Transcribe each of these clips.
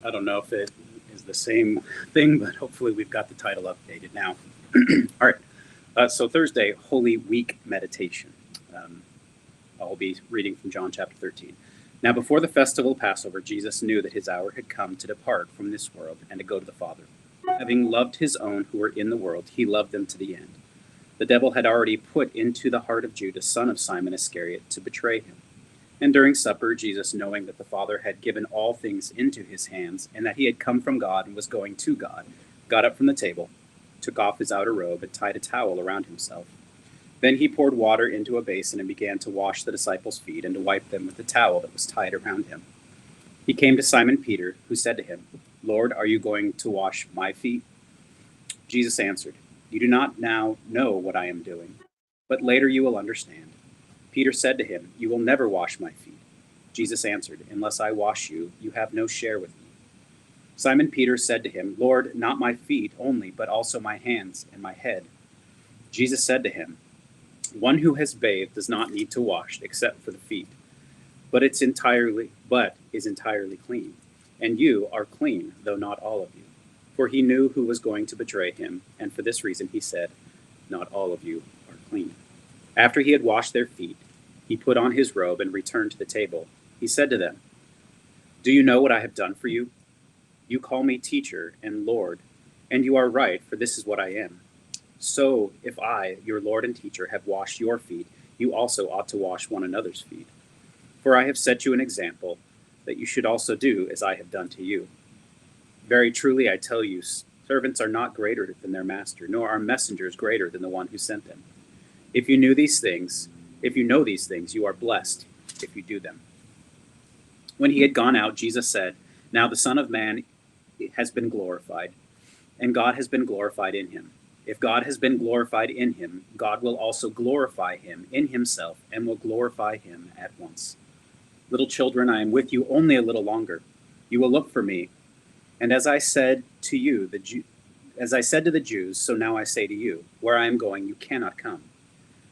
I don't know if it is the same thing, but hopefully we've got the title updated now. All right. So Thursday, Holy Week meditation. I'll be reading from John chapter 13. Now, before the festival of Passover, Jesus knew that his hour had come to depart from this world and to go to the Father. Having loved his own who were in the world, he loved them to the end. The devil had already put into the heart of Judas, son of Simon Iscariot, to betray him. And during supper, Jesus, knowing that the Father had given all things into his hands, and that he had come from God and was going to God, got up from the table, took off his outer robe, and tied a towel around himself. Then he poured water into a basin and began to wash the disciples' feet and to wipe them with the towel that was tied around him. He came to Simon Peter, who said to him, "Lord, are you going to wash my feet?" Jesus answered, "You do not now know what I am doing, but later you will understand." Peter said to him, "You will never wash my feet." Jesus answered, "Unless I wash you, you have no share with me." Simon Peter said to him, "Lord, not my feet only, but also my hands and my head." Jesus said to him, "One who has bathed does not need to wash except for the feet, but is entirely clean. And you are clean, though not all of you." For he knew who was going to betray him, and for this reason he said, "Not all of you are clean." After he had washed their feet, he put on his robe and returned to the table. He said to them, "Do you know what I have done for you? You call me teacher and Lord, and you are right, for this is what I am. So if I, your Lord and teacher, have washed your feet, you also ought to wash one another's feet. For I have set you an example, that you should also do as I have done to you. Very truly I tell you, servants are not greater than their master, nor are messengers greater than the one who sent them. If you know these things, you are blessed if you do them." When he had gone out, Jesus said, "Now the Son of Man has been glorified, and God has been glorified in him. If God has been glorified in him, God will also glorify him in himself and will glorify him at once. Little children, I am with you only a little longer. You will look for me. And as I said to the Jews, so now I say to you, where I am going, you cannot come.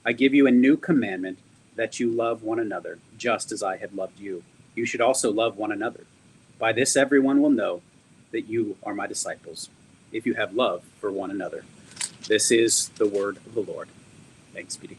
I give you a new commandment, that you love one another, just as I have loved you. You should also love one another. By this everyone will know that you are my disciples, if you have love for one another." This is the word of the Lord. Thanks be to God.